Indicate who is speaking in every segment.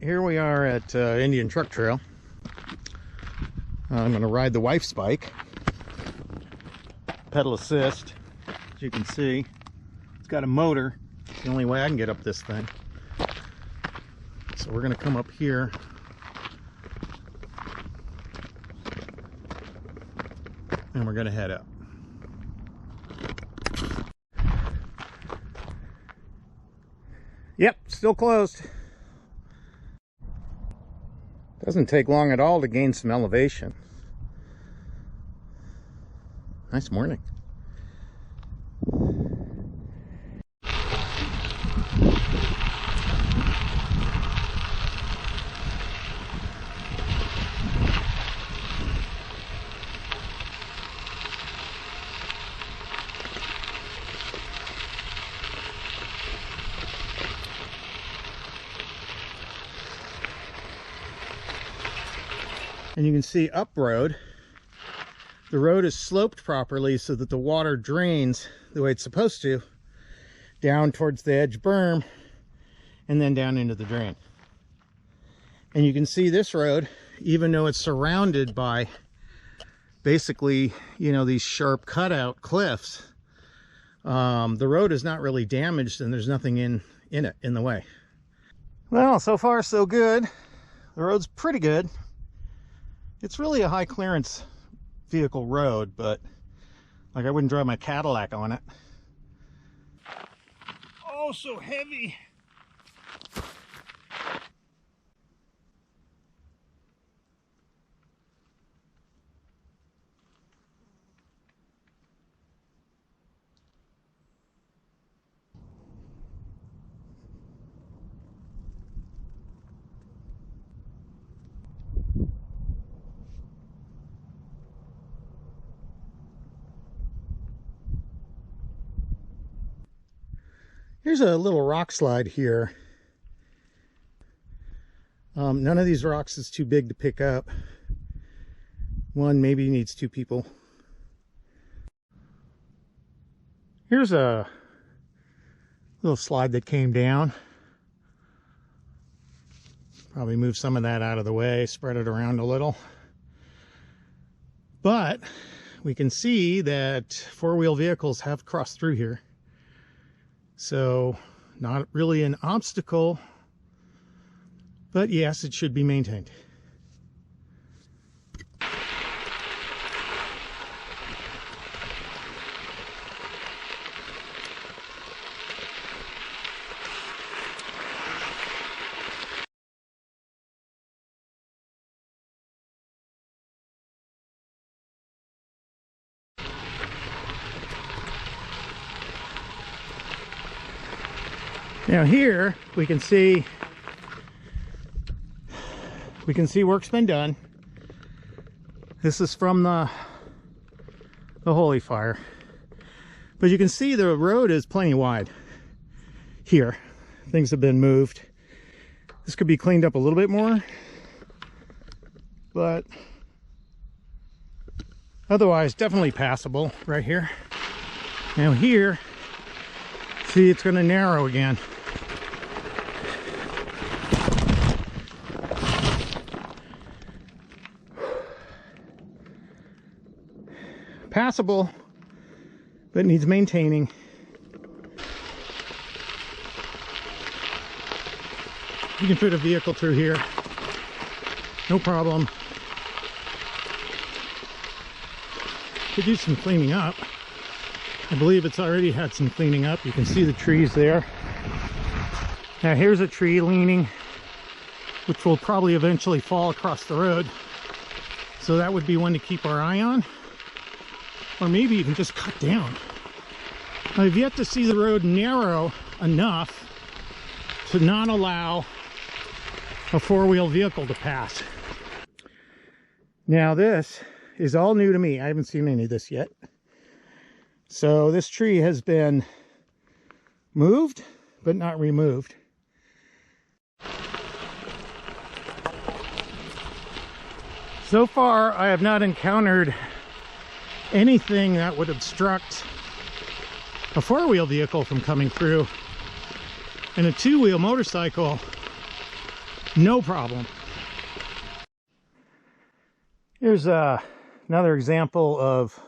Speaker 1: Here we are at Indian Truck Trail. I'm going to ride the wife's bike. Pedal assist, as you can see. It's got a motor. It's the only way I can get up this thing. So we're going to come up here. And we're going to head up. Yep, still closed. Doesn't take long at all to gain some elevation. Nice morning. And you can see up road, the road is sloped properly so that the water drains the way it's supposed to, down towards the edge berm and then down into the drain. And you can see this road, even though it's surrounded by basically, you know, these sharp cutout cliffs, the road is not really damaged and there's nothing in the way. Well, so far so good. The road's pretty good. It's really a high clearance vehicle road, but like I wouldn't drive my Cadillac on it. Oh, so heavy. Here's a little rock slide here. None of these rocks is too big to pick up. One maybe needs two people. Here's a little slide that came down. Probably move some of that out of the way, spread it around a little. But we can see that four-wheel vehicles have crossed through here. So not really an obstacle, but yes, it should be maintained. Now here we can see work's been done. This is from the Holy Fire, but you can see the road is plenty wide here. Things have been moved. This could be cleaned up a little bit more, but otherwise definitely passable right here. Now here, see, it's going to narrow again. Passable, but needs maintaining. You can fit a vehicle through here, no problem. Could do some cleaning up. I believe it's already had some cleaning up. You can see the trees there. Now here's a tree leaning, which will probably eventually fall across the road. So that would be one to keep our eye on. Or maybe even just cut down. I've yet to see the road narrow enough to not allow a four-wheel vehicle to pass. Now this is all new to me. I haven't seen any of this yet. So this tree has been moved, but not removed. So far, I have not encountered anything that would obstruct a four-wheel vehicle from coming through. And a two-wheel motorcycle no problem. Here's another example of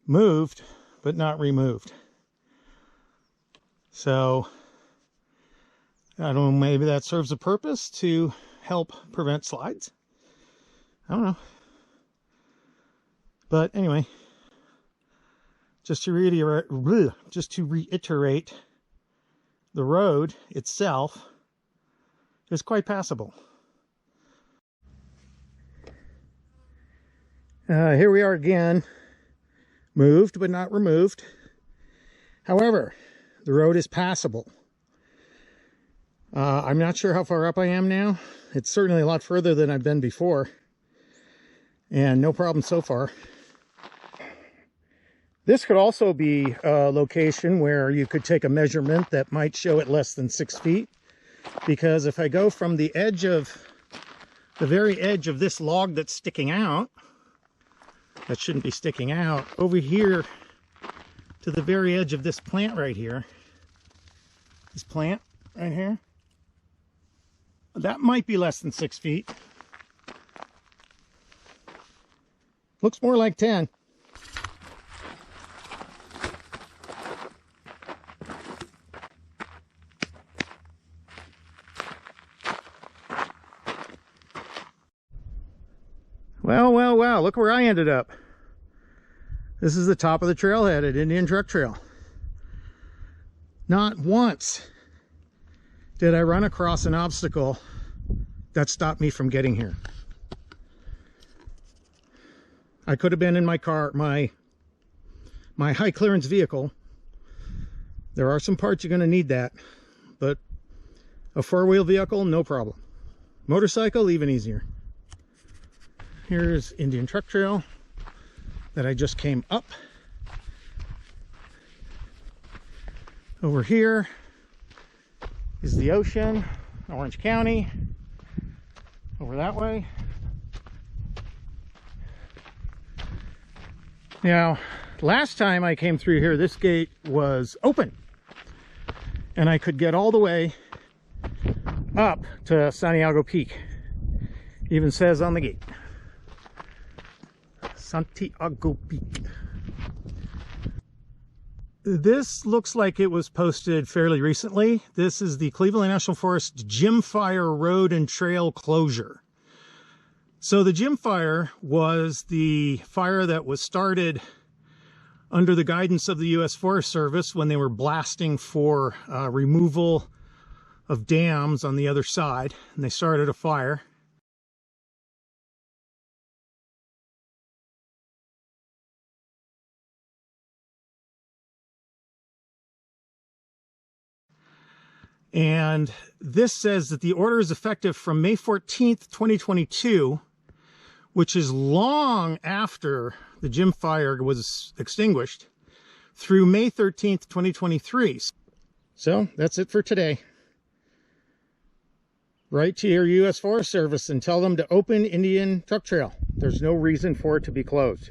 Speaker 1: moved but not removed. So I don't know, maybe that serves a purpose to help prevent slides. I don't know. But anyway, just to reiterate, the road itself is quite passable. Here we are again, moved but not removed. However, the road is passable. I'm not sure how far up I am now. It's certainly a lot further than I've been before. And no problem so far. This could also be a location where you could take a measurement that might show it less than 6 feet. Because if I go from the edge of, the very edge of this log that's sticking out, that shouldn't be sticking out, over here to the very edge of this plant right here, this plant right here, that might be less than 6 feet. Looks more like 10. Well, look where I ended up. This is the top of the trailhead at Indian Truck Trail. Not once did I run across an obstacle that stopped me from getting here. I could have been in my car, my high clearance vehicle. There are some parts you're going to need that, but a four-wheel vehicle, no problem. Motorcycle, even easier. Here's Indian Truck Trail that I just came up. Over here is the ocean, Orange County. Over that way. Now, last time I came through here, this gate was open. And I could get all the way up to Santiago Peak. Even says on the gate. Santiago Peak. This looks like it was posted fairly recently. This is the Cleveland National Forest Gym Fire Road and Trail Closure. So the Gym Fire was the fire that was started under the guidance of the U.S. Forest Service when they were blasting for removal of dams on the other side, and they started a fire. And this says that the order is effective from May 14th, 2022, which is long after the gym fire was extinguished, through May 13th, 2023. So that's it for today. Write to your U.S. Forest Service and tell them to open Indian Truck Trail. There's no reason for it to be closed.